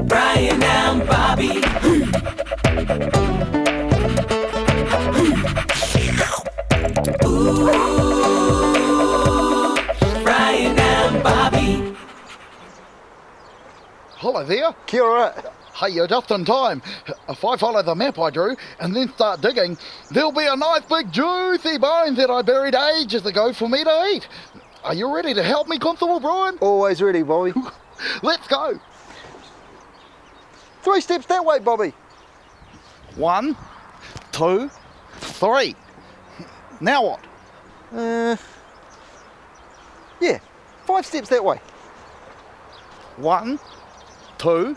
Bryan and Bobby. Ooh, Bryan and Bobby. Hello there. Kia ora. Hey, you're just in time. If I follow the map I drew and then start digging, there'll be a nice big juicy bone that I buried ages ago for me to eat. Are you ready to help me, Constable Bryan? Always ready, Bobby. Let's go. 3 steps that way, Bobby. 1, 2, 3. Now what? Yeah, 5 steps that way. 1, 2,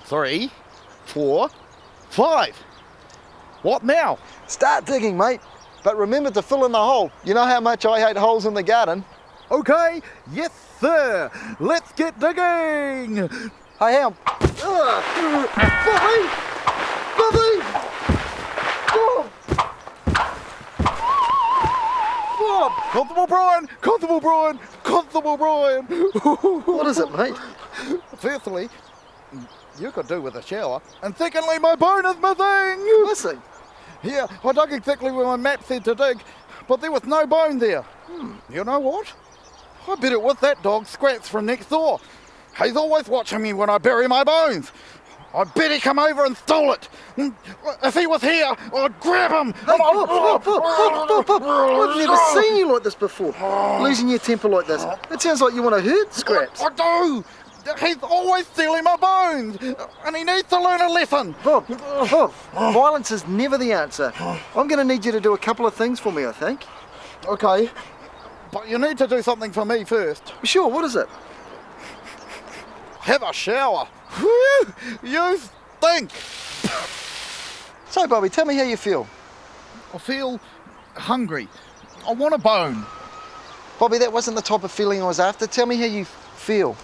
3, 4, 5. What now? Start digging, mate. But remember to fill in the hole. You know how much I hate holes in the garden. Okay, yes sir. Let's get digging. Hey, hang on. Bobby! Bobby! Bob! Constable Bryan! Constable Bryan! Constable Bryan! What is it, mate? Firstly, you could do with a shower. And secondly, my bone is missing! Missing? Yeah, I dug exactly where my map said to dig, but there was no bone there. You know what? I bet it was that dog Scraps from next door. He's always watching me when I bury my bones. I bet he come over and stole it. If he was here, I'd grab him. Hey, Bob! I've never seen you like this before. Losing your temper like this. It sounds like you want to hurt Scraps. I do. He's always stealing my bones, and he needs to learn a lesson. Bob, violence is never the answer. I'm going to need you to do a couple of things for me, I think. Okay, but you need to do something for me first. Sure, what is it? Have a shower. Whew, you stink. So, Bobby, tell me how you feel. I feel hungry. I want a bone. Bobby, that wasn't the type of feeling I was after. Tell me how you feel.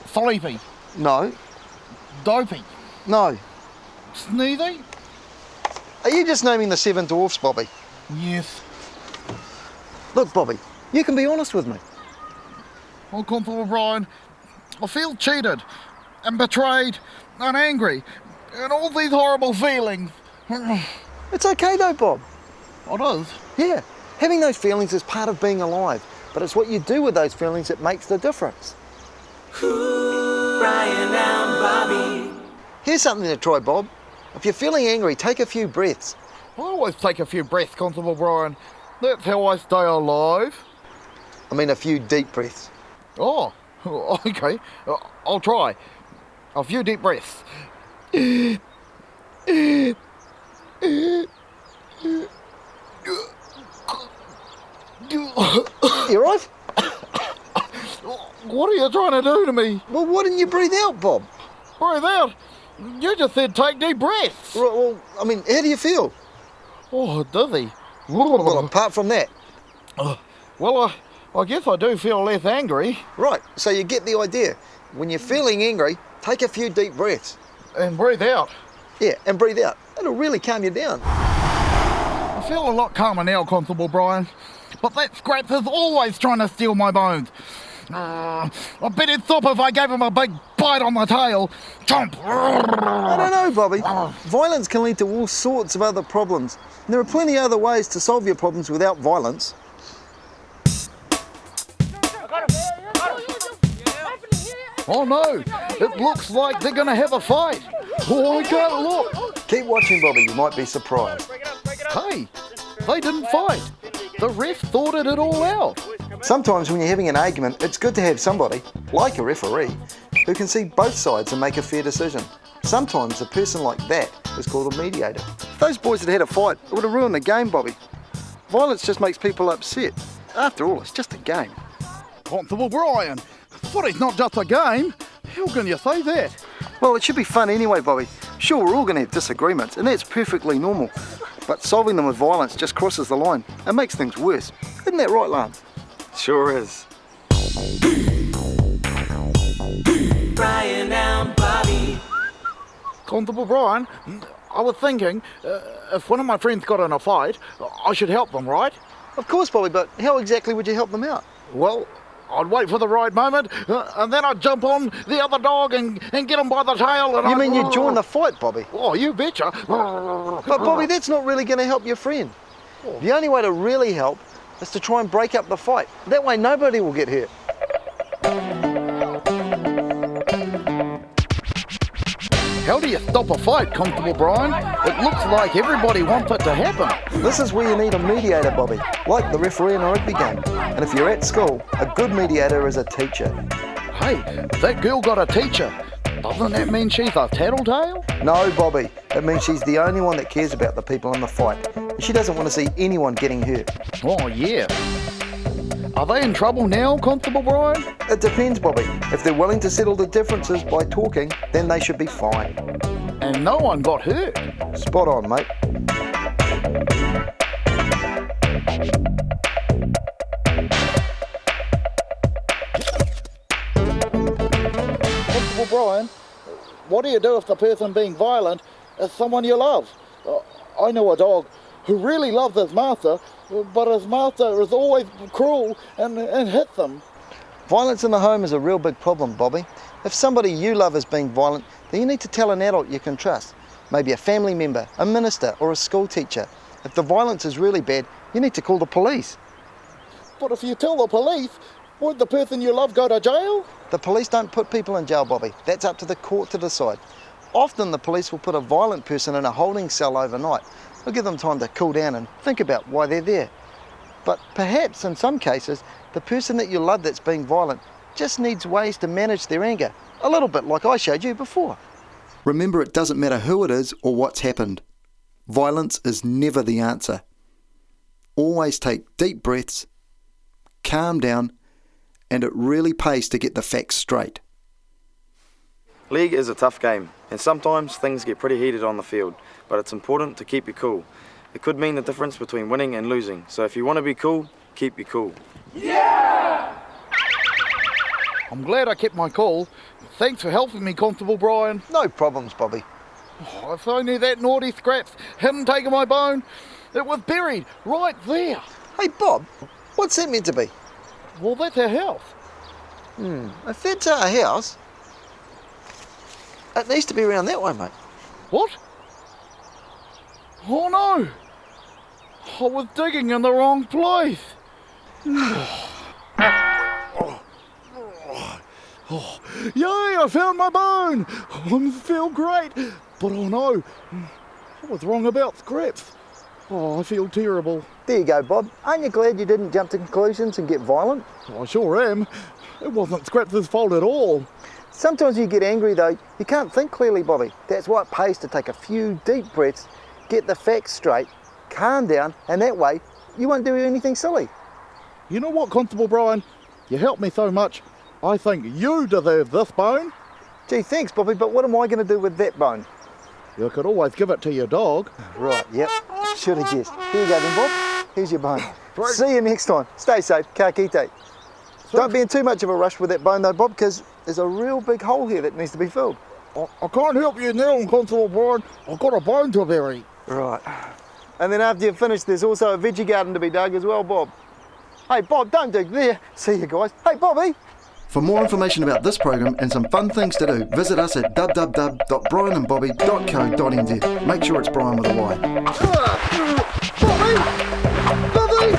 Sleepy. No. Dopey. No. Sneezy? Are you just naming the 7 dwarfs, Bobby? Yes. Look, Bobby, you can be honest with me. Oh, Constable Bryan, I feel cheated and betrayed and angry and all these horrible feelings. It's okay though, Bob. It is. Yeah, having those feelings is part of being alive, but it's what you do with those feelings that makes the difference. Bryan and Bobby. Here's something to try, Bob. If you're feeling angry, take a few breaths. I always take a few breaths, Constable Bryan. That's how I stay alive. I mean a few deep breaths. Oh, okay. I'll try. A few deep breaths. You right? What are you trying to do to me? Well, why didn't you breathe out, Bob? Breathe out? You just said take deep breaths. Well, I mean, how do you feel? Oh, dizzy. Well, apart from that. Well, I guess I do feel less angry. Right, so you get the idea. When you're feeling angry, take a few deep breaths. And breathe out. Yeah, and breathe out. It'll really calm you down. I feel a lot calmer now, Constable Bryan. But that Scraps is always trying to steal my bones. I bet he'd stop if I gave him a big bite on the tail. Chomp! I don't know, Bobby. Violence can lead to all sorts of other problems. And there are plenty of other ways to solve your problems without violence. Oh no! It looks like they're gonna have a fight. Oh, I can't look. Keep watching, Bobby. You might be surprised. Hey, they didn't fight. The ref sorted it all out. Sometimes when you're having an argument, it's good to have somebody, like a referee, who can see both sides and make a fair decision. Sometimes a person like that is called a mediator. If those boys had had a fight, it would have ruined the game, Bobby. Violence just makes people upset. After all, it's just a game. Constable Bryan, footy's not just a game. How can you say that? Well, it should be fun anyway, Bobby. Sure, we're all going to have disagreements, and that's perfectly normal. But solving them with violence just crosses the line and makes things worse. Isn't that right, Lance? Sure is. Bryan and Bobby. Constable Bryan, I was thinking, if one of my friends got in a fight, I should help them, right? Of course, Bobby, but how exactly would you help them out? Well, I'd wait for the right moment, and then I'd jump on the other dog and get him by the tail. And You mean you'd join the fight, Bobby? Oh, you betcha. But Bobby, that's not really going to help your friend. The only way to really help is to try and break up the fight. That way nobody will get hurt. How do you stop a fight, Constable Bryan? It looks like everybody wants it to happen. This is where you need a mediator, Bobby, like the referee in a rugby game. And if you're at school, a good mediator is a teacher. Hey, that girl got a teacher. Doesn't that mean she's a tattletale? No, Bobby, it means she's the only one that cares about the people in the fight. And she doesn't want to see anyone getting hurt. Oh, yeah. Are they in trouble now, Constable Bryan? It depends, Bobby. If they're willing to settle the differences by talking, then they should be fine. And no one got hurt. Spot on, mate. Constable Bryan, what do you do if the person being violent is someone you love? I know a dog who really loves his master, but his master is always cruel and hits them. Violence in the home is a real big problem, Bobby. If somebody you love is being violent, then you need to tell an adult you can trust. Maybe a family member, a minister, or a school teacher. If the violence is really bad, you need to call the police. But if you tell the police, won't the person you love go to jail? The police don't put people in jail, Bobby. That's up to the court to decide. Often the police will put a violent person in a holding cell overnight. They'll give them time to cool down and think about why they're there. But perhaps in some cases, the person that you love that's being violent just needs ways to manage their anger, a little bit like I showed you before. Remember, it doesn't matter who it is or what's happened. Violence is never the answer. Always take deep breaths, calm down, and it really pays to get the facts straight. League is a tough game, and sometimes things get pretty heated on the field, but it's important to keep your cool. It could mean the difference between winning and losing, so if you want to be cool, keep your cool. I'm glad I kept my cool. Thanks for helping me, Constable Bryan. No problems, Bobby. Oh, if I knew that naughty Scraps hadn't taken my bone, it was buried right there. Hey, Bob, what's that meant to be? Well, that's our house. If that's our house, it needs to be around that way, mate. What? Oh no! I was digging in the wrong place. Oh, yay, I found my bone! I feel great. But oh no, I was wrong about Scraps. Oh, I feel terrible. There you go, Bob. Aren't you glad you didn't jump to conclusions and get violent? I sure am. It wasn't Scraps' fault at all. Sometimes you get angry though, you can't think clearly, Bobby. That's why it pays to take a few deep breaths, get the facts straight, calm down, and that way you won't do anything silly. You know what, Constable Bryan? You helped me so much, I think you deserve this bone. Gee, thanks, Bobby, but what am I going to do with that bone? You could always give it to your dog. Right, yep, should have guessed. Here you go then, Bob. Here's your bone. See you next time. Stay safe. Ka kite. Don't be in too much of a rush with that bone though, Bob, because there's a real big hole here that needs to be filled. I can't help you now, Constable Bryan. I've got a bone to bury. Right. And then after you've finished, there's also a veggie garden to be dug as well, Bob. Hey, Bob, don't dig there. See you guys. Hey, Bobby. For more information about this program and some fun things to do, visit us at www.brianandbobby.co.nz. Make sure it's Brian with a Y. Bobby! Bobby!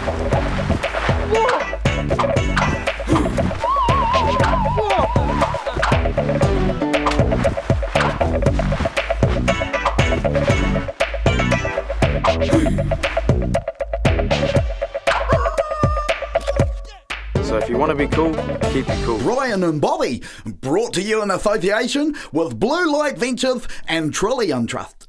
So if you want to be cool, keep it cool. Brian and Bobby, brought to you in association with Blue Light Ventures and Trillium Trust.